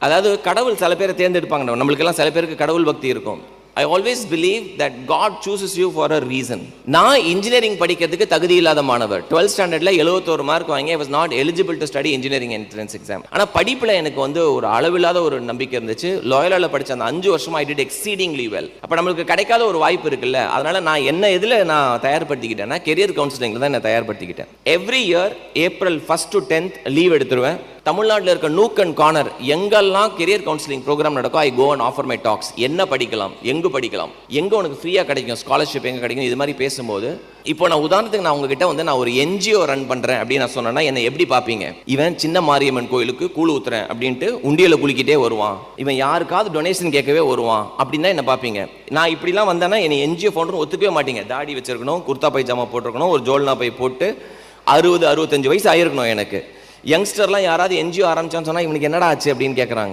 அதாவது கடவுள் சில பேரை தேர்ந்தெடுப்பாங்க. நம்மளுக்கெல்லாம் சில பேருக்கு கடவுள் பக்தி இருக்கும். I always believe that God chooses you for a reason. நான் இன்ஜினியரிங் படிக்கிறதுக்கு தகுதி இல்லாத மாணவர். 12th ஸ்டாண்டர்ட்ல 71 மார்க் வாங்கி I was not eligible to study engineering entrance exam. ஆனா படிப்புல எனக்கு ஒரு அளவில்லாத ஒரு நம்பிக்கை இருந்துச்சு. லாயலால படிச்ச அந்த 5 வருஷமா I did exceedingly well. அப்ப நமக்கு கிடைக்காத ஒரு வாய்ப்பு இருக்குல்ல. அதனால நான் எதுல நான் தயார்படுத்திக்கிட்டேன்னா கெரியர் கவுன்சிலிங்ல தான் நான் தயார்படுத்திக்கிட்டேன். Every year April 1st to 10th leave எடுத்துருவேன். தமிழ்நாட்டில் இருக்க நூக் அண்ட் கார்னர் எங்கெல்லாம் கெரியர் கவுன்சிலிங் ப்ரோக்ராம் நடக்கும் I go and offer my talks. என்ன படிக்கலாம், எங்கே படிக்கலாம், எங்கே உனக்கு ஃப்ரீயாக கிடைக்கும், ஸ்காலர்ஷிப் எங்கே கிடைக்கும், இது மாதிரி பேசும்போது இப்போ நான் உதாரணத்துக்கு நான் உங்ககிட்ட நான் ஒரு என்ஜிஓ ரன் பண்ணுறேன் அப்படின்னு நான் சொன்னேன்னா என்னை எப்படி பார்ப்பீங்க? இவன் சின்ன மாரியம்மன் கோயிலுக்கு கூழ் ஊத்துறேன் அப்படின்ட்டு உண்டியலை குளிக்கிட்டே வருவான், இவன் யாருக்காவது டொனேஷன் கேட்கவே வருவான் அப்படின்னு தான் என்ன பார்ப்பீங்க. நான் இப்படிலாம் வந்தேன்னா என்னை என்ஜிஓ ஃபவுண்டர் ஒத்துக்கவே மாட்டீங்க. தாடி வச்சிருக்கணும், குர்தா பைஜாமா போட்டிருக்கணும், ஒரு ஜோல்னா பை போட்டு 60-65 வயசு ஆயிருக்கணும் எனக்கு. யங்ஸ்டர்லாம் யாராவது என்ஜிஓ ஆரம்பிச்சான்னு சொன்னால் இவனுக்கு என்னடா ஆச்சு அப்படின்னு கேட்குறாங்க.